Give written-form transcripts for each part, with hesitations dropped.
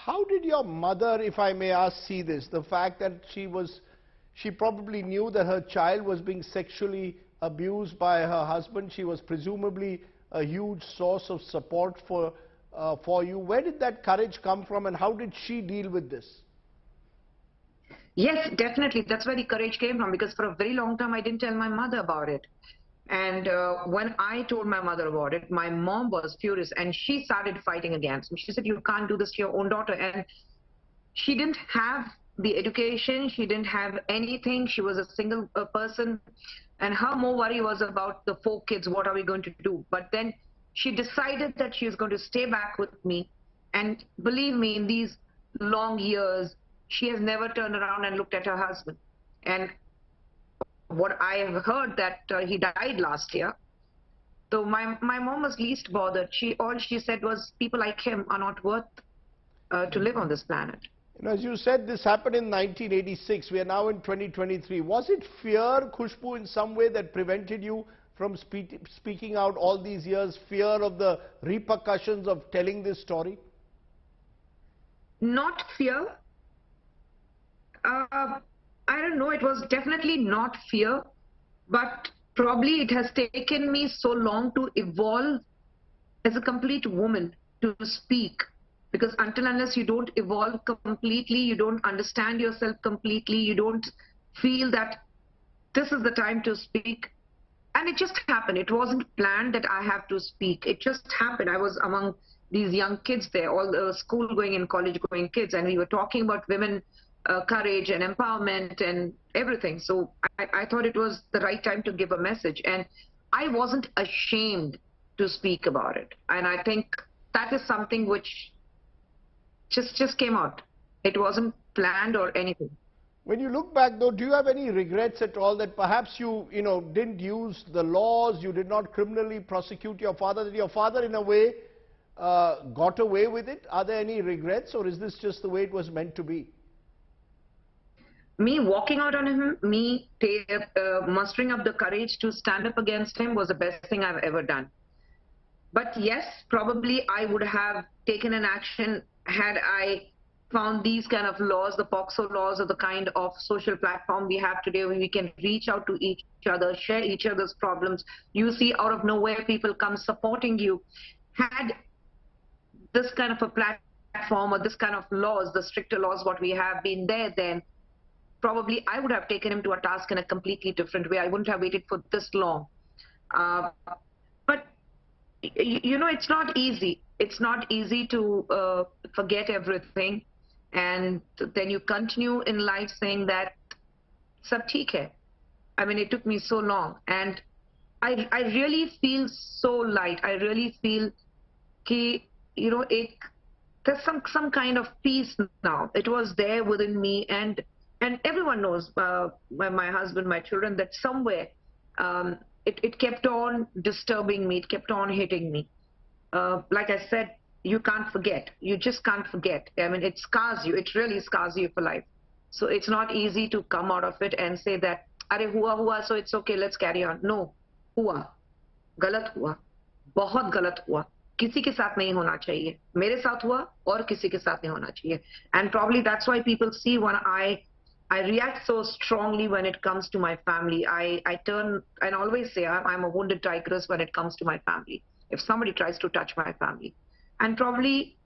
How did your mother, if I may ask, see this? The fact that she probably knew that her child was being sexually abused by her husband. She was presumably a huge source of support for you. Where did that courage come from, and how did she deal with this? Yes, definitely. That's where the courage came from, because for a very long time I didn't tell my mother about it. And when I told my mother about it, my mom was furious and she started fighting against me. She said, you can't do this to your own daughter. And she didn't have the education, she didn't have anything. She was a single person, and her more worry was about the 4 kids. What are we going to do? But then she decided that she was going to stay back with me. And believe me, in these long years, she has never turned around and looked at her husband. And what I have heard that he died last year. So my mom was least bothered. All she said was, people like him are not worth to live on this planet. You know, as you said, this happened in 1986. We are now in 2023. Was it fear, Khushbu, in some way that prevented you from speaking out all these years? Fear of the repercussions of telling this story? Not fear. I don't know. It was definitely not fear, but probably it has taken me so long to evolve as a complete woman to speak. Because until unless you don't evolve completely, you don't understand yourself completely, you don't feel that this is the time to speak. And it just happened. It wasn't planned that I have to speak. It just happened. I was among these young kids there, all the school-going and college-going kids, and we were talking about women courage and empowerment and everything. So I thought it was the right time to give a message. And I wasn't ashamed to speak about it. And I think that is something which just came out. It wasn't planned or anything. When you look back, though, do you have any regrets at all that perhaps you didn't use the laws, you did not criminally prosecute your father, that your father, in a way, got away with it? Are there any regrets, or is this just the way it was meant to be? Me walking out on him, me mustering up the courage to stand up against him was the best thing I've ever done. But yes, probably I would have taken an action had I found these kind of laws, the POXO laws, or the kind of social platform we have today, where we can reach out to each other, share each other's problems. You see, out of nowhere, people come supporting you. Had this kind of a platform or this kind of laws, the stricter laws what we have been there, then probably I would have taken him to a task in a completely different way. I wouldn't have waited for this long. But you know, it's not easy. It's not easy to forget everything, and then you continue in life saying that sab theek hai. I mean, it took me so long, and I really feel so light. I really feel ki, you know, there's some kind of peace now. It was there within me, and everyone knows, my husband, my children, that somewhere it kept on disturbing me, it kept on hitting me. Like I said, you can't forget. You just can't forget. I mean, it scars you. It really scars you for life. So it's not easy to come out of it and say that, "Arey hua, so it's okay, let's carry on." No, hua, galat hua, बहुत गलत हुआ. किसी के साथ नहीं होना चाहिए. मेरे साथ हुआ और किसी के साथ नहीं होना चाहिए. And probably that's why people see when I react so strongly when it comes to my family. I turn and always say I'm a wounded tigress when it comes to my family. If somebody tries to touch my family. And probably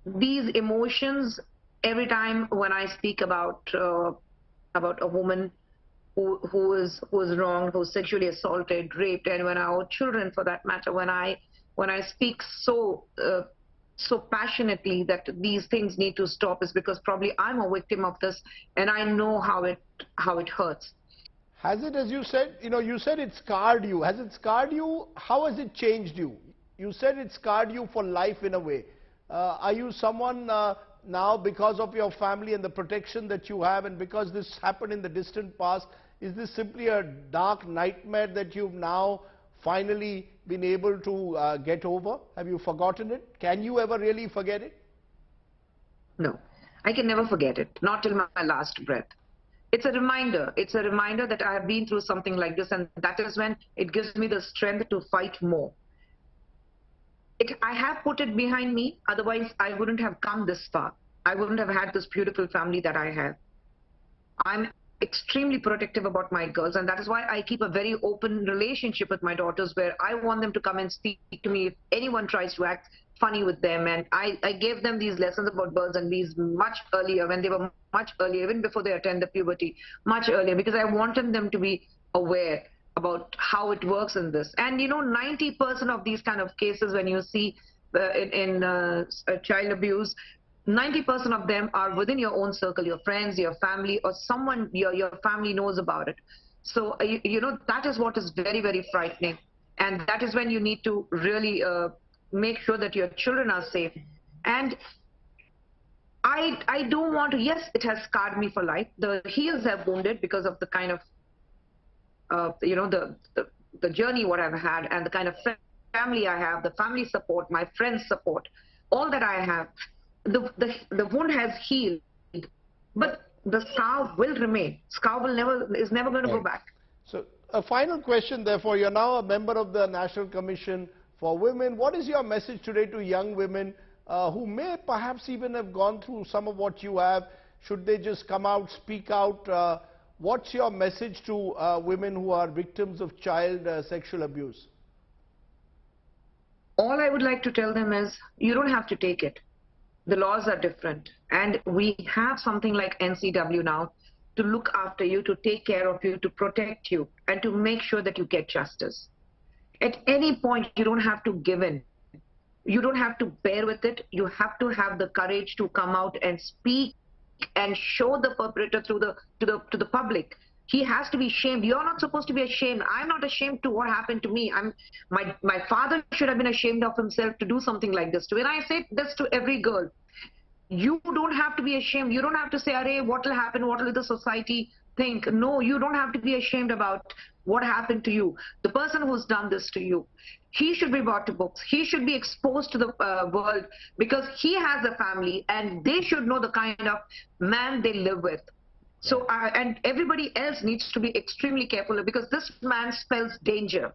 these emotions, every time when I speak about a woman who is wronged, who's sexually assaulted, raped, and when our children, for that matter, when I speak so passionately that these things need to stop, is because probably I'm a victim of this, and I know how it hurts. Has it, as you said, you said it scarred you. Has it scarred you? How has it changed you? You said it scarred you for life in a way. Are you someone now, because of your family and the protection that you have, and because this happened in the distant past, is this simply a dark nightmare that you've now finally been able to get over? Have you forgotten it? Can you ever really forget it? No, I can never forget it, not till my last breath. It's a reminder. It's a reminder that I have been through something like this, and that is when it gives me the strength to fight more. I have put it behind me. Otherwise, I wouldn't have come this far. I wouldn't have had this beautiful family that I have. I'm extremely protective about my girls, and that is why I keep a very open relationship with my daughters, where I want them to come and speak to me if anyone tries to act funny with them. And I gave them these lessons about birds and bees much earlier, when they were much earlier, even before they attend the puberty, much earlier, because I wanted them to be aware about how it works in this. And 90% of these kind of cases, when you see in child abuse, 90% of them are within your own circle, your friends, your family, or someone your family knows about it. So, that is what is very, very frightening. And that is when you need to really make sure that your children are safe. And I don't want to, yes, it has scarred me for life. The heels have wounded because of the kind of, the journey what I've had, and the kind of family I have, the family support, my friends support, all that I have. The wound has healed, but the scar will remain. Scar is never going to go back. So a final question, therefore. You're now a member of the National Commission for Women. What is your message today to young women who may perhaps even have gone through some of what you have? Should they just come out, speak out? What's your message to women who are victims of child sexual abuse? All I would like to tell them is, you don't have to take it. The laws are different, and we have something like NCW now to look after you, to take care of you, to protect you, and to make sure that you get justice. At any point, you don't have to give in. You don't have to bear with it. You have to have the courage to come out and speak and show the perpetrator to the public. He has to be shamed. You're not supposed to be ashamed. I'm not ashamed to what happened to me. My father should have been ashamed of himself to do something like this to me. And I say this to every girl. You don't have to be ashamed. You don't have to say, "Arey, what will happen? What will the society think?" No, you don't have to be ashamed about what happened to you. The person who's done this to you, he should be brought to books. He should be exposed to the world, because he has a family, and they should know the kind of man they live with. So, and everybody else needs to be extremely careful, because this man spells danger.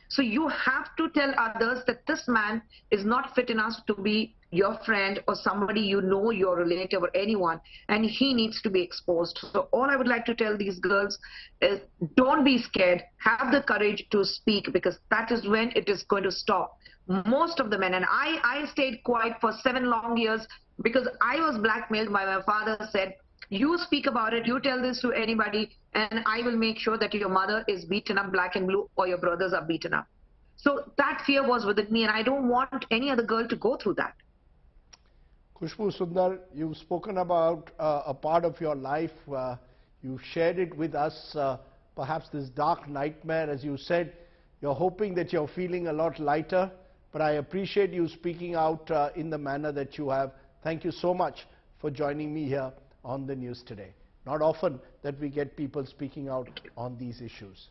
So you have to tell others that this man is not fit enough to be your friend or somebody your relative or anyone, and he needs to be exposed. So all I would like to tell these girls is, don't be scared. Have the courage to speak, because that is when it is going to stop. Most of the men, and I stayed quiet for 7 long years, because I was blackmailed by my father. Said, you speak about it, you tell this to anybody, and I will make sure that your mother is beaten up black and blue, or your brothers are beaten up. So that fear was within me, and I don't want any other girl to go through that. Khushbu Sundar, you've spoken about a part of your life. You shared it with us, perhaps this dark nightmare. As you said, you're hoping that you're feeling a lot lighter, but I appreciate you speaking out in the manner that you have. Thank you so much for joining me here on the news today. Not often that we get people speaking out on these issues.